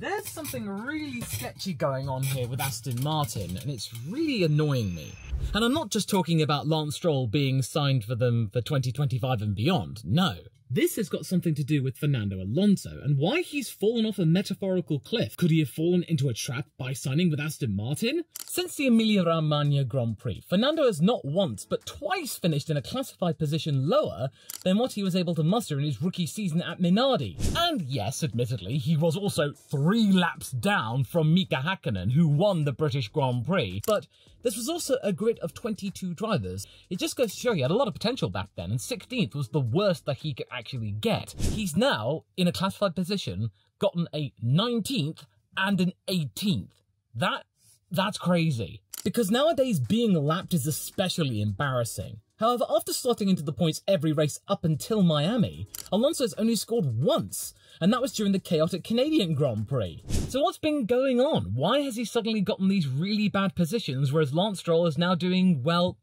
There's something really sketchy going on here with Aston Martin, and it's really annoying me. And I'm not just talking about Lance Stroll being signed for them for 2025 and beyond, no. This has got something to do with Fernando Alonso and why he's fallen off a metaphorical cliff. Could he have fallen into a trap by signing with Aston Martin? Since the Emilia-Romagna Grand Prix, Fernando has not once but twice finished in a classified position lower than what he was able to muster in his rookie season at Minardi. And yes, admittedly, he was also 3 laps down from Mika Hakkinen, who won the British Grand Prix, but this was also a grid of 22 drivers. It just goes to show he had a lot of potential back then, and 16th was the worst that he could actually get. He's now, in a classified position, gotten a 19th and an 18th. That's crazy. Because nowadays being lapped is especially embarrassing. However, after slotting into the points every race up until Miami, Alonso's only scored once, and that was during the chaotic Canadian Grand Prix. So what's been going on? Why has he suddenly gotten these really bad positions, whereas Lance Stroll is now doing, well,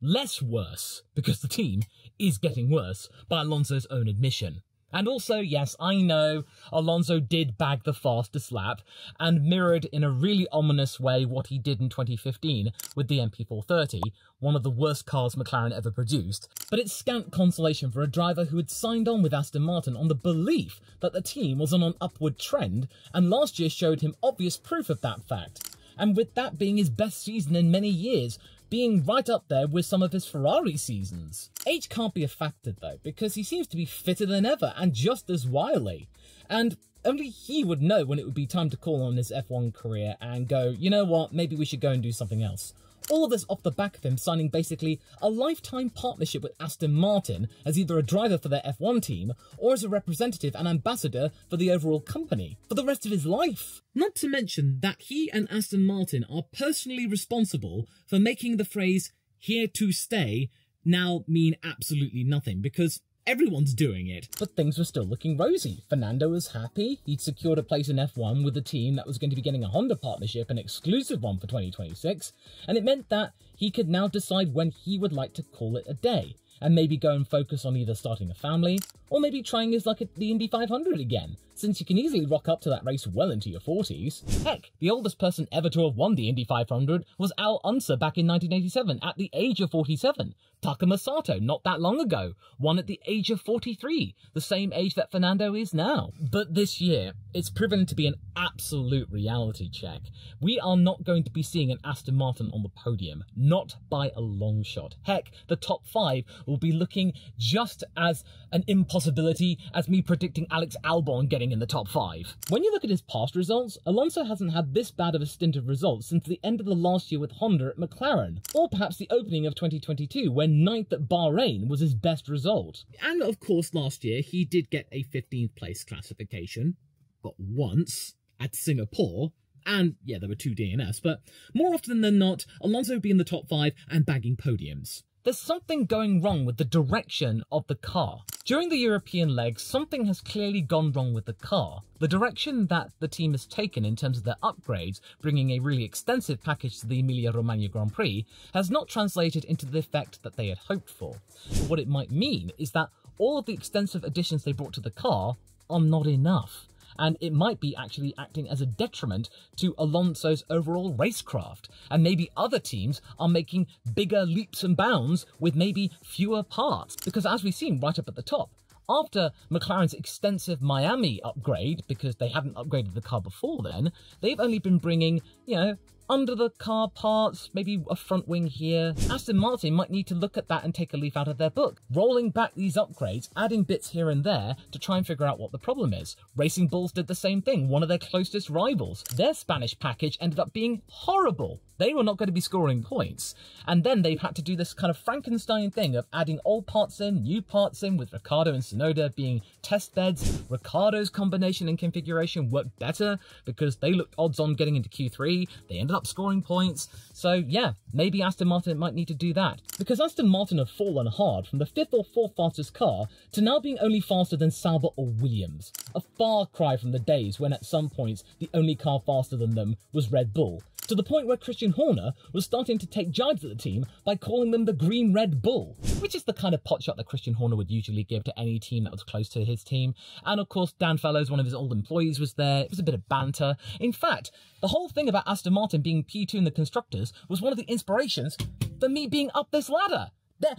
less worse, because the team is getting worse, by Alonso's own admission. And also, yes, I know, Alonso did bag the fastest lap, and mirrored in a really ominous way what he did in 2015 with the MP430, one of the worst cars McLaren ever produced. But it's scant consolation for a driver who had signed on with Aston Martin on the belief that the team was on an upward trend, and last year showed him obvious proof of that fact. And with that being his best season in many years, being right up there with some of his Ferrari seasons. Age can't be a factor though, because he seems to be fitter than ever and just as wily. And only he would know when it would be time to call on his F1 career and go, you know what, maybe we should go and do something else. All of this off the back of him signing basically a lifetime partnership with Aston Martin as either a driver for their F1 team or as a representative and ambassador for the overall company for the rest of his life. Not to mention that he and Aston Martin are personally responsible for making the phrase "here to stay" now mean absolutely nothing, because everyone's doing it. But things were still looking rosy. Fernando was happy. He'd secured a place in F1 with a team that was going to be getting a Honda partnership, an exclusive one for 2026, and it meant that he could now decide when he would like to call it a day, and maybe go and focus on either starting a family, or maybe trying his luck at the Indy 500 again, since you can easily rock up to that race well into your 40s. Heck, the oldest person ever to have won the Indy 500 was Al Unser back in 1987 at the age of 47. Takuma Sato, not that long ago, won at the age of 43, the same age that Fernando is now. But this year, it's proven to be an absolute reality check. We are not going to be seeing an Aston Martin on the podium, not by a long shot. Heck, the top 5 will be looking just as an impossibility as me predicting Alex Albon getting in the top 5. When you look at his past results, Alonso hasn't had this bad of a stint of results since the end of the last year with Honda at McLaren, or perhaps the opening of 2022 when 9th at Bahrain was his best result. And of course last year he did get a 15th place classification, but once, at Singapore, and yeah, there were 2 DNFs, but more often than not, Alonso would be in the top 5 and bagging podiums. There's something going wrong with the direction of the car. During the European leg, something has clearly gone wrong with the car. The direction that the team has taken in terms of their upgrades, bringing a really extensive package to the Emilia-Romagna Grand Prix, has not translated into the effect that they had hoped for. But what it might mean is that all of the extensive additions they brought to the car are not enough, and it might be actually acting as a detriment to Alonso's overall racecraft, and maybe other teams are making bigger leaps and bounds with maybe fewer parts, because as we've seen right up at the top, after McLaren's extensive Miami upgrade, because they hadn't upgraded the car before then, they've only been bringing, you know, under the car parts, maybe a front wing here. Aston Martin might need to look at that and take a leaf out of their book, rolling back these upgrades, adding bits here and there to try and figure out what the problem is. Racing Bulls did the same thing, one of their closest rivals. Their Spanish package ended up being horrible. They were not going to be scoring points. And then they've had to do this kind of Frankenstein thing of adding old parts in, new parts in, with Ricciardo and Tsunoda being test beds. Ricciardo's combination and configuration worked better because they looked odds on getting into Q3. They ended up scoring points. So yeah, maybe Aston Martin might need to do that. Because Aston Martin have fallen hard from the 5th or 4th fastest car to now being only faster than Sauber or Williams. A far cry from the days when at some points the only car faster than them was Red Bull. to the point where Christian Horner was starting to take jibes at the team by calling them the Green Red Bull, which is the kind of potshot that Christian Horner would usually give to any team that was close to his team. And of course, Dan Fellows, one of his old employees, was there. It was a bit of banter. In fact, the whole thing about Aston Martin being P2 in the Constructors was one of the inspirations for me being up this ladder.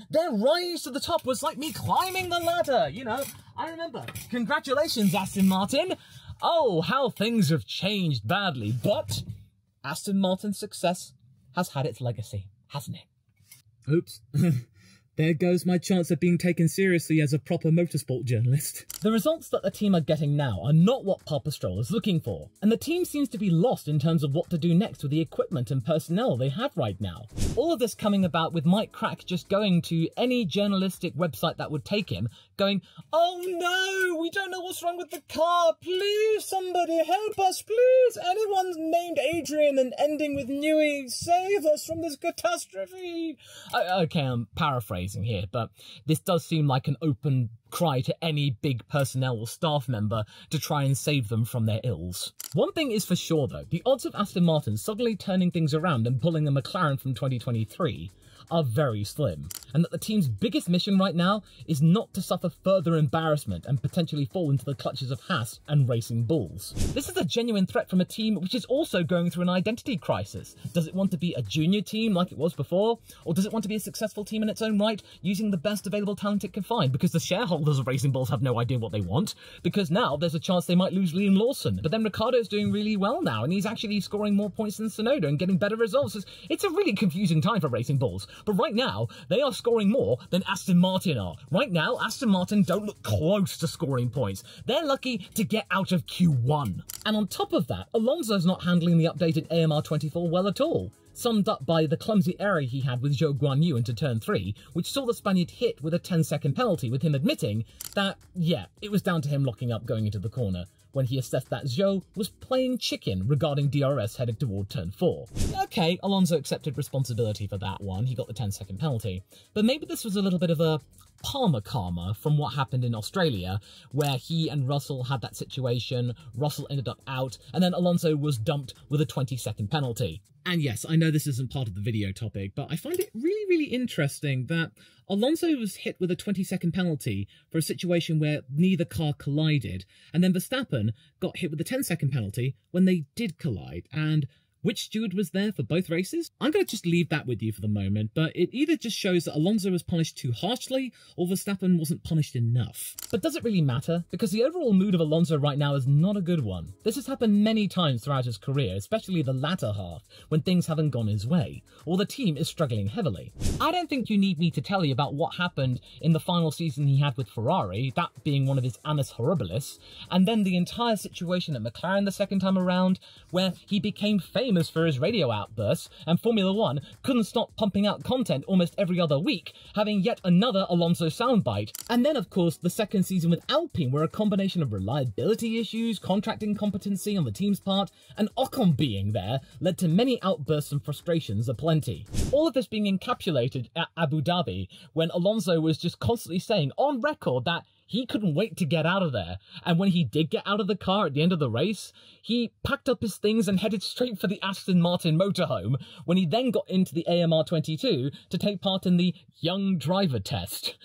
Their rise to the top was like me climbing the ladder, you know. I remember. Congratulations, Aston Martin. Oh, how things have changed badly. But Aston Martin's success has had its legacy, hasn't it? Oops. There goes my chance of being taken seriously as a proper motorsport journalist. The results that the team are getting now are not what Papa Stroll is looking for, and the team seems to be lost in terms of what to do next with the equipment and personnel they have right now. All of this coming about with Mike Crack just going to any journalistic website that would take him, going, "Oh no, we don't know what's wrong with the car, please somebody help us, please, anyone named Adrian and ending with Newey, save us from this catastrophe." Okay, I'm paraphrasing here, but this does seem like an open cry to any big personnel or staff member to try and save them from their ills. One thing is for sure though, the odds of Aston Martin suddenly turning things around and pulling a McLaren from 2023 are very slim, and that the team's biggest mission right now is not to suffer further embarrassment and potentially fall into the clutches of Haas and Racing Bulls. This is a genuine threat from a team which is also going through an identity crisis. Does it want to be a junior team like it was before, or does it want to be a successful team in its own right, using the best available talent it can find? Because the shareholders of Racing Bulls have no idea what they want, because now there's a chance they might lose Liam Lawson, but then Ricciardo's doing really well now, and he's actually scoring more points than Tsunoda and getting better results. It's a really confusing time for Racing Bulls. But right now, they are scoring more than Aston Martin are. Right now, Aston Martin don't look close to scoring points. They're lucky to get out of Q1. And on top of that, Alonso's not handling the updated AMR24 well at all, summed up by the clumsy error he had with Zhou Guanyu into turn 3, which saw the Spaniard hit with a 10-second penalty, with him admitting that, yeah, it was down to him locking up going into the corner, when he assessed that Zhou was playing chicken regarding DRS headed toward turn 4. Okay, Alonso accepted responsibility for that one, he got the 10-second penalty, but maybe this was a little bit of a Palmer karma from what happened in Australia, where he and Russell had that situation, Russell ended up out, and then Alonso was dumped with a 20-second penalty. And yes, I know this isn't part of the video topic, but I find it really interesting that Alonso was hit with a 20-second penalty for a situation where neither car collided, and then Verstappen got hit with a 10-second penalty when they did collide, and which steward was there for both races? I'm going to just leave that with you for the moment, but it either just shows that Alonso was punished too harshly, or Verstappen wasn't punished enough. But does it really matter? Because the overall mood of Alonso right now is not a good one. This has happened many times throughout his career, especially the latter half, when things haven't gone his way, or the team is struggling heavily. I don't think you need me to tell you about what happened in the final season he had with Ferrari, that being one of his annus horribilis, and then the entire situation at McLaren the second time around, where he became famous for his radio outbursts, and Formula One couldn't stop pumping out content almost every other week, having yet another Alonso soundbite. And then, of course, the second season with Alpine, where a combination of reliability issues, contract incompetency on the team's part, and Ocon being there led to many outbursts and frustrations aplenty. All of this being encapsulated at Abu Dhabi, when Alonso was just constantly saying on record that he couldn't wait to get out of there, and when he did get out of the car at the end of the race, he packed up his things and headed straight for the Aston Martin motorhome, when he then got into the AMR22 to take part in the young driver test.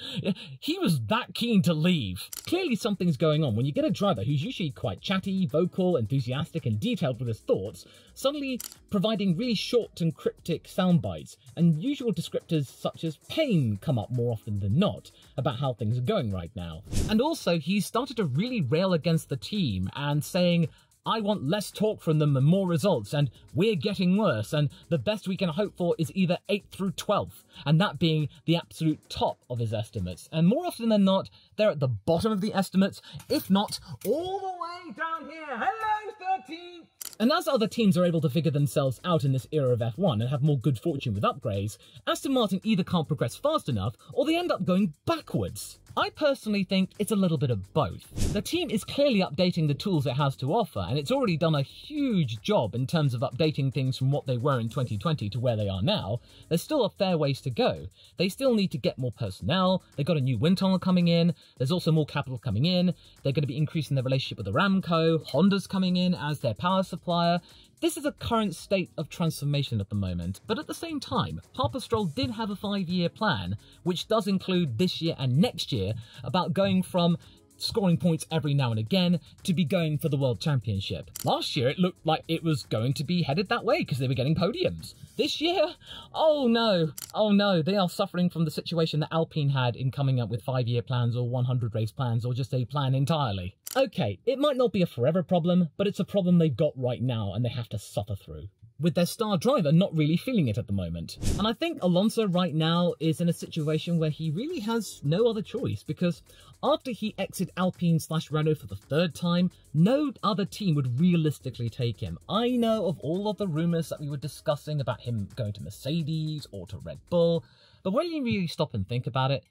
He was that keen to leave. Clearly something's going on when you get a driver who's usually quite chatty, vocal, enthusiastic and detailed with his thoughts, suddenly providing really short and cryptic sound bites, and usual descriptors such as pain come up more often than not about how things are going right now. And also, he's started to really rail against the team and saying, I want less talk from them and more results, and we're getting worse, and the best we can hope for is either 8th through 12th, and that being the absolute top of his estimates. And more often than not, they're at the bottom of the estimates, if not all the way down here. Hello, 13! And as other teams are able to figure themselves out in this era of F1 and have more good fortune with upgrades, Aston Martin either can't progress fast enough, or they end up going backwards. I personally think it's a little bit of both. The team is clearly updating the tools it has to offer, and it's already done a huge job in terms of updating things from what they were in 2020 to where they are now. There's still a fair ways to go. They still need to get more personnel, they've got a new wind tunnel coming in, there's also more capital coming in, they're going to be increasing their relationship with Aramco, Honda's coming in as their power supplier. This is a current state of transformation at the moment, but at the same time, Papa Stroll did have a 5-year plan, which does include this year and next year, about going from scoring points every now and again to be going for the World Championship. Last year, it looked like it was going to be headed that way because they were getting podiums. This year, oh no, they are suffering from the situation that Alpine had in coming up with 5-year plans or 100 race plans or just a plan entirely. Okay, it might not be a forever problem, but it's a problem they've got right now and they have to suffer through, with their star driver not really feeling it at the moment. And I think Alonso right now is in a situation where he really has no other choice, because after he exited Alpine/Renault for the 3rd time, no other team would realistically take him. I know of all of the rumours that we were discussing about him going to Mercedes or to Red Bull, but when you really stop and think about it,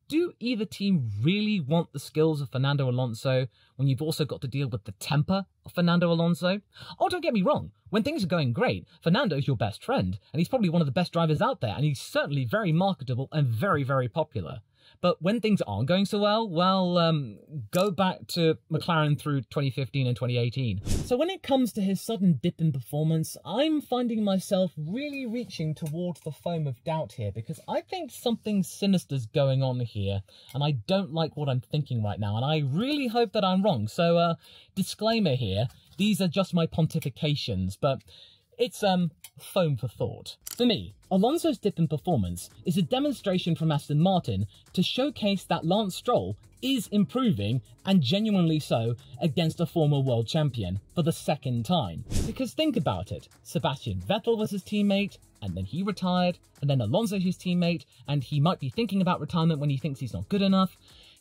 do either team really want the skills of Fernando Alonso when you've also got to deal with the temper of Fernando Alonso? Oh, don't get me wrong. When things are going great, Fernando's your best friend, and he's probably one of the best drivers out there, and he's certainly very marketable and very, very popular. But when things aren't going so well, go back to McLaren through 2015 and 2018. So when it comes to his sudden dip in performance, I'm finding myself really reaching towards the foam of doubt here, because I think something sinister's going on here, and I don't like what I'm thinking right now, and I really hope that I'm wrong. So, disclaimer here, these are just my pontifications, but it's, foam for thought. For me, Alonso's dip in performance is a demonstration from Aston Martin to showcase that Lance Stroll is improving, and genuinely so, against a former world champion for the 2nd time. Because think about it, Sebastian Vettel was his teammate, and then he retired, and then Alonso his teammate, and he might be thinking about retirement when he thinks he's not good enough.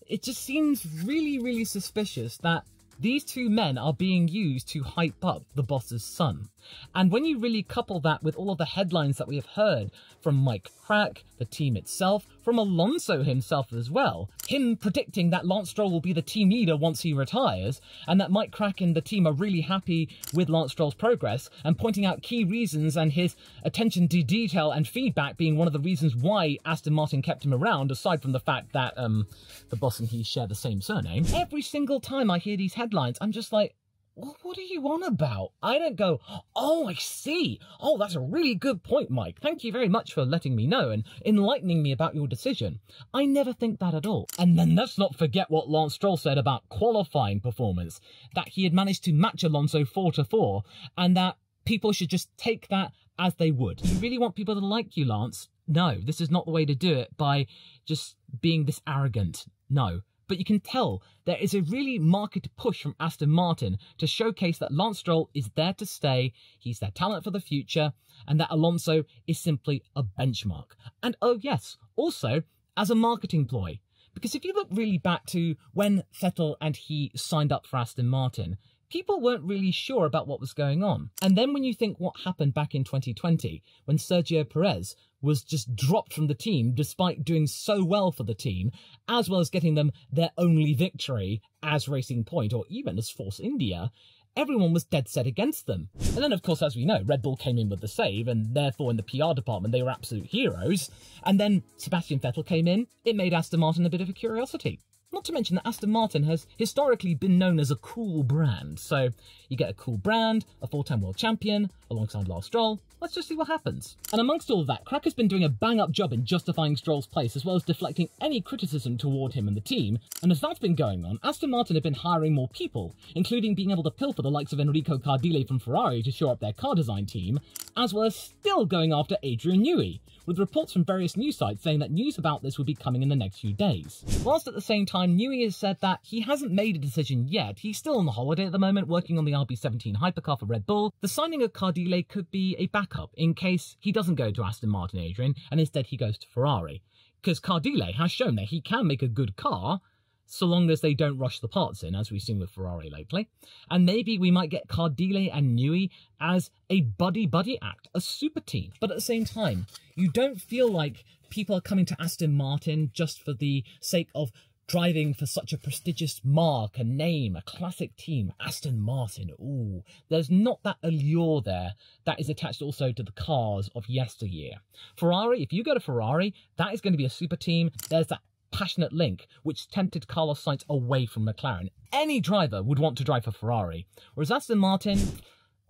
It just seems really, really suspicious that these two men are being used to hype up the boss's son. And when you really couple that with all of the headlines that we have heard from Mike Crack, the team itself, from Alonso himself as well, him predicting that Lance Stroll will be the team leader once he retires, and that Mike Crack and the team are really happy with Lance Stroll's progress, and pointing out key reasons and his attention to detail and feedback being one of the reasons why Aston Martin kept him around, aside from the fact that the boss and he share the same surname. Every single time I hear these headlines, I'm just like, well, what are you on about? I don't go, oh, I see. Oh, that's a really good point, Mike. Thank you very much for letting me know and enlightening me about your decision. I never think that at all. And then let's not forget what Lance Stroll said about qualifying performance, that he had managed to match Alonso 4-4, and that people should just take that as they would. You really want people to like you, Lance? No, this is not the way to do it by just being this arrogant. No. But you can tell there is a really marked push from Aston Martin to showcase that Lance Stroll is there to stay, he's their talent for the future, and that Alonso is simply a benchmark. And oh yes, also as a marketing ploy. Because if you look really back to when Vettel and he signed up for Aston Martin, people weren't really sure about what was going on. And then when you think what happened back in 2020, when Sergio Perez was just dropped from the team despite doing so well for the team, as well as getting them their only victory as Racing Point or even as Force India, everyone was dead set against them. And then, of course, as we know, Red Bull came in with the save, and therefore in the PR department they were absolute heroes. And then Sebastian Vettel came in. It made Aston Martin a bit of a curiosity. Not to mention that Aston Martin has historically been known as a cool brand. So you get a cool brand, a 4-time world champion, alongside Lance Stroll. Let's just see what happens. And amongst all of that, Crack has been doing a bang-up job in justifying Stroll's place, as well as deflecting any criticism toward him and the team. And as that's been going on, Aston Martin have been hiring more people, including being able to pilfer the likes of Enrico Cardile from Ferrari to shore up their car design team, as well as still going after Adrian Newey, with reports from various news sites saying that news about this would be coming in the next few days. Whilst at the same time, Newey has said that he hasn't made a decision yet. He's still on holiday at the moment, working on the RB17 hypercar for Red Bull. The signing of Cardile could be a backup in case he doesn't go to Aston Martin, Adrian, and instead he goes to Ferrari. Because Cardile has shown that he can make a good car, so long as they don't rush the parts in, as we've seen with Ferrari lately. And maybe we might get Cardile and Newey as a buddy-buddy act, a super team. But at the same time, you don't feel like people are coming to Aston Martin just for the sake of driving for such a prestigious mark, a name, a classic team, Aston Martin. Ooh, there's not that allure there that is attached also to the cars of yesteryear. Ferrari, if you go to Ferrari, that is going to be a super team. There's that passionate link which tempted Carlos Sainz away from McLaren. Any driver would want to drive for Ferrari, whereas Aston Martin,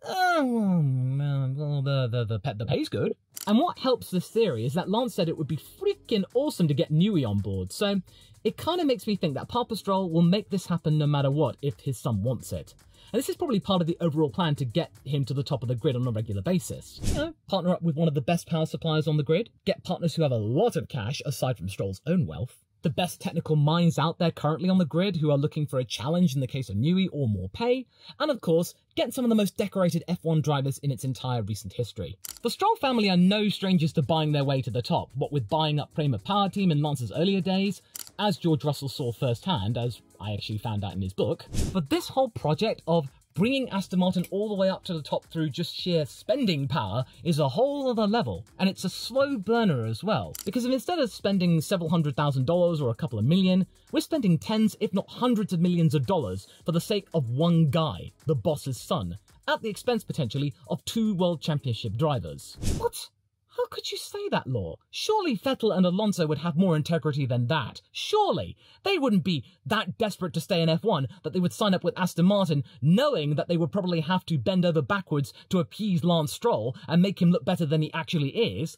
well, the pay's good. And what helps this theory is that Lance said it would be freaking awesome to get Newey on board, so it kind of makes me think that Papa Stroll will make this happen no matter what if his son wants it. And this is probably part of the overall plan to get him to the top of the grid on a regular basis. You know, partner up with one of the best power suppliers on the grid, get partners who have a lot of cash aside from Stroll's own wealth, the best technical minds out there currently on the grid who are looking for a challenge in the case of Newey or more pay, and of course, get some of the most decorated F1 drivers in its entire recent history. The Stroll family are no strangers to buying their way to the top, what with buying up Prema Power Team in Lance's earlier days, as George Russell saw firsthand, as I actually found out in his book. But this whole project of bringing Aston Martin all the way up to the top through just sheer spending power is a whole other level, and it's a slow burner as well, because instead of spending several $100,000 or a couple of million, we're spending tens if not hundreds of millions of dollars for the sake of one guy, the boss's son, at the expense potentially of 2 World Championship drivers. What? How could you say that, Law? Surely Vettel and Alonso would have more integrity than that. Surely. They wouldn't be that desperate to stay in F1 that they would sign up with Aston Martin, knowing that they would probably have to bend over backwards to appease Lance Stroll and make him look better than he actually is.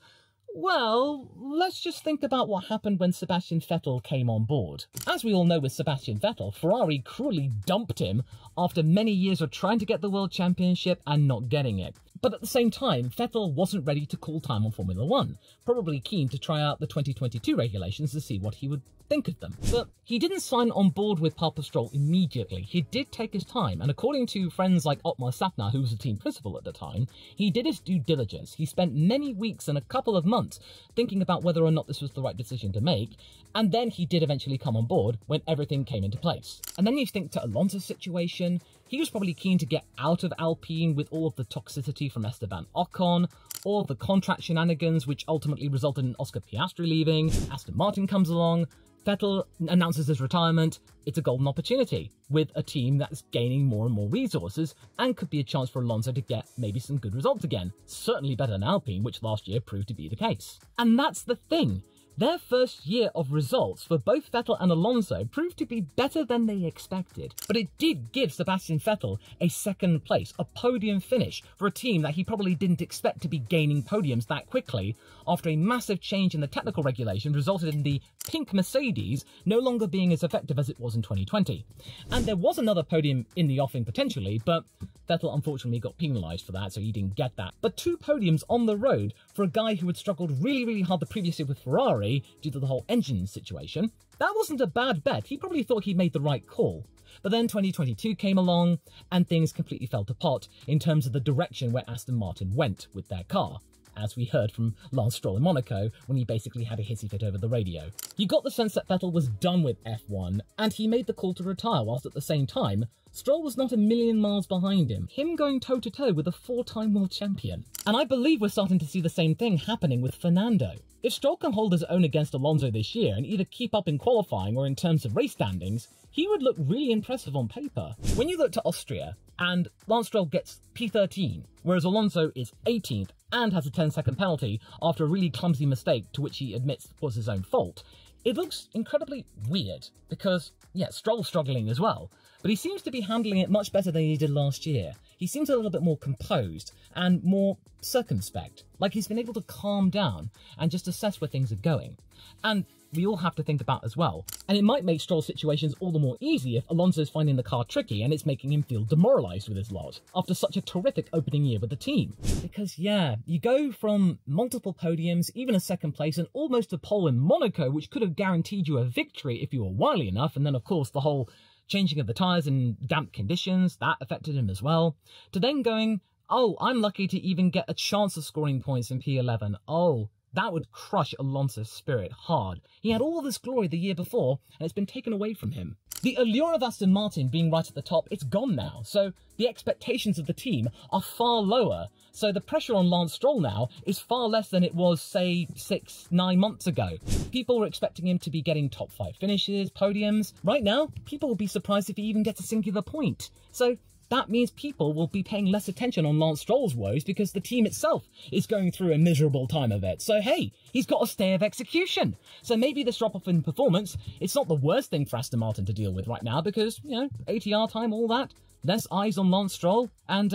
Well, let's just think about what happened when Sebastian Vettel came on board. As we all know with Sebastian Vettel, Ferrari cruelly dumped him after many years of trying to get the World Championship and not getting it. But at the same time, Vettel wasn't ready to call time on Formula 1, probably keen to try out the 2022 regulations to see what he would think of them. But he didn't sign on board with Papa Stroll immediately. He did take his time, and according to friends like Otmar Sapna, who was the team principal at the time, he did his due diligence. He spent many weeks and a couple of months thinking about whether or not this was the right decision to make, and then he did eventually come on board when everything came into place. And then you think to Alonso's situation, he was probably keen to get out of Alpine with all of the toxicity from Esteban Ocon, all of the contract shenanigans which ultimately resulted in Oscar Piastri leaving. Aston Martin comes along, Vettel announces his retirement. It's a golden opportunity with a team that's gaining more and more resources and could be a chance for Alonso to get maybe some good results again. Certainly better than Alpine, which last year proved to be the case. And that's the thing. Their first year of results for both Vettel and Alonso proved to be better than they expected, but it did give Sebastian Vettel a second place, a podium finish for a team that he probably didn't expect to be gaining podiums that quickly after a massive change in the technical regulation resulted in the pink Mercedes no longer being as effective as it was in 2020. And there was another podium in the offing potentially, but Vettel unfortunately got penalised for that, so he didn't get that. But 2 podiums on the road for a guy who had struggled really hard the previous year with Ferrari due to the whole engine situation, that wasn't a bad bet. He probably thought he made the right call. But then 2022 came along and things completely fell to pot in terms of the direction where Aston Martin went with their car, as we heard from Lance Stroll in Monaco when he basically had a hissy fit over the radio. You got the sense that Vettel was done with F1 and he made the call to retire, whilst at the same time Stroll was not a million miles behind him going toe-to-toe with a 4-time world champion. And I believe we're starting to see the same thing happening with Fernando. If Stroll can hold his own against Alonso this year and either keep up in qualifying or in terms of race standings, he would look really impressive on paper. When you look to Austria, and Lance Stroll gets P13, whereas Alonso is 18th and has a 10-second penalty after a really clumsy mistake to which he admits was his own fault, it looks incredibly weird because, yeah, Stroll's struggling as well, but he seems to be handling it much better than he did last year. He seems a little bit more composed and more circumspect, like he's been able to calm down and just assess where things are going. And we all have to think about as well. And it might make Stroll's situations all the more easy if Alonso's finding the car tricky and it's making him feel demoralised with his lot after such a terrific opening year with the team. Because yeah, you go from multiple podiums, even a second place, and almost a pole in Monaco, which could have guaranteed you a victory if you were wily enough, and then of course the whole changing of the tyres in damp conditions, that affected him as well, to then going, oh, I'm lucky to even get a chance of scoring points in P11. Oh, that would crush Alonso's spirit hard. He had all this glory the year before, and it's been taken away from him. The allure of Aston Martin being right at the top, it's gone now, so the expectations of the team are far lower. So the pressure on Lance Stroll now is far less than it was, say, 6-9 months ago. People were expecting him to be getting top 5 finishes, podiums. Right now, people will be surprised if he even gets a singular point. So that means people will be paying less attention on Lance Stroll's woes because the team itself is going through a miserable time of it. So hey, he's got a stay of execution. So maybe this drop-off in performance, it's not the worst thing for Aston Martin to deal with right now because, you know, ATR time, all that, less eyes on Lance Stroll, and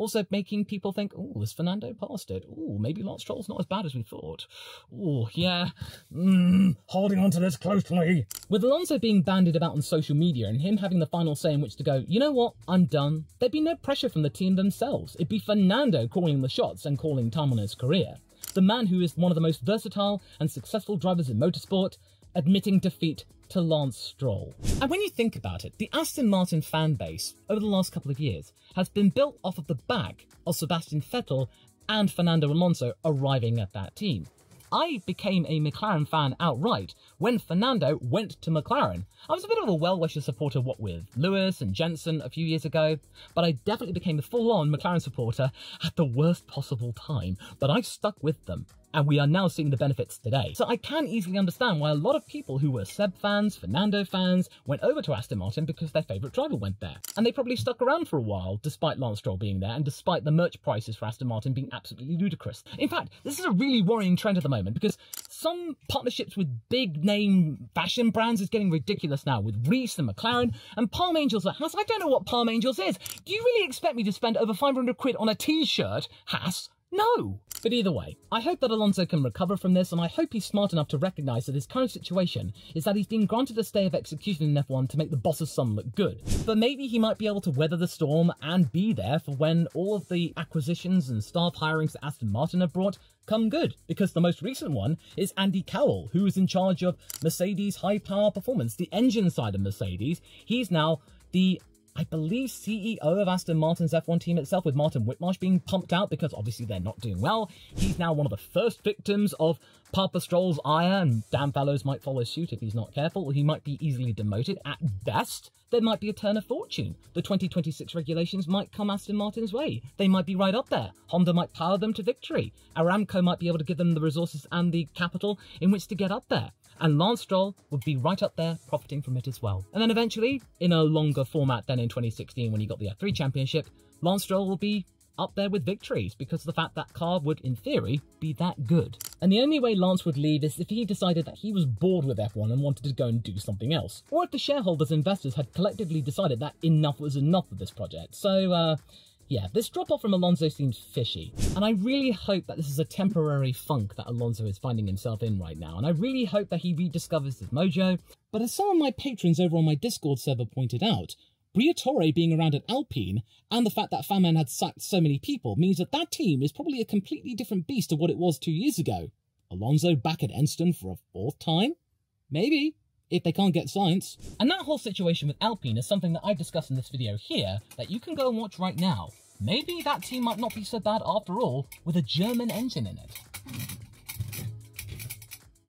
Also making people think, oh, is Fernando past it? Oh, maybe Lance Stroll's not as bad as we thought. Oh, yeah, holding on to this closely. With Alonso being bandied about on social media and him having the final say in which to go, you know what, I'm done, there'd be no pressure from the team themselves. It'd be Fernando calling the shots and calling time on his career. The man who is one of the most versatile and successful drivers in motorsport, admitting defeat to Lance Stroll. And when you think about it, the Aston Martin fan base over the last couple of years has been built off of the back of Sebastian Vettel and Fernando Alonso arriving at that team. I became a McLaren fan outright when Fernando went to McLaren. I was a bit of a well-wisher supporter, what with Lewis and Jensen a few years ago, but I definitely became a full-on McLaren supporter at the worst possible time, but I stuck with them. And we are now seeing the benefits today. So I can easily understand why a lot of people who were Seb fans, Fernando fans, went over to Aston Martin because their favourite driver went there. And they probably stuck around for a while, despite Lance Stroll being there, and despite the merch prices for Aston Martin being absolutely ludicrous. In fact, this is a really worrying trend at the moment, because some partnerships with big-name fashion brands is getting ridiculous now, with Reese and McLaren, and Palm Angels at Haas. I don't know what Palm Angels is. Do you really expect me to spend over 500 quid on a t-shirt, Haas? No! But either way, I hope that Alonso can recover from this, and I hope he's smart enough to recognise that his current situation is that he's been granted a stay of execution in F1 to make the boss's son look good. But maybe he might be able to weather the storm and be there for when all of the acquisitions and staff hirings that Aston Martin have brought come good, because the most recent one is Andy Cowell, who is in charge of Mercedes High Power Performance, the engine side of Mercedes. He's now the, I believe, CEO of Aston Martin's F1 team itself, with Martin Whitmarsh being pumped out because obviously they're not doing well. He's now one of the first victims of Papa Stroll's ire, and Dan Fallows might follow suit if he's not careful. He might be easily demoted. At best, there might be a turn of fortune. The 2026 regulations might come Aston Martin's way. They might be right up there. Honda might power them to victory. Aramco might be able to give them the resources and the capital in which to get up there. And Lance Stroll would be right up there, profiting from it as well. And then eventually, in a longer format than in 2016 when he got the F3 Championship, Lance Stroll will be up there with victories because of the fact that car would, in theory, be that good. And the only way Lance would leave is if he decided that he was bored with F1 and wanted to go and do something else. Or if the shareholders and investors had collectively decided that enough was enough of this project. So, yeah, this drop-off from Alonso seems fishy, and I really hope that this is a temporary funk that Alonso is finding himself in right now, and I really hope that he rediscovers his mojo. But as some of my patrons over on my Discord server pointed out, Briatore being around at Alpine, and the fact that Faman had sacked so many people, means that that team is probably a completely different beast to what it was 2 years ago. Alonso back at Enston for a fourth time? Maybe, if they can't get science. And that whole situation with Alpine is something that I discussed in this video here, that you can go and watch right now. Maybe that team might not be so bad after all, with a German engine in it.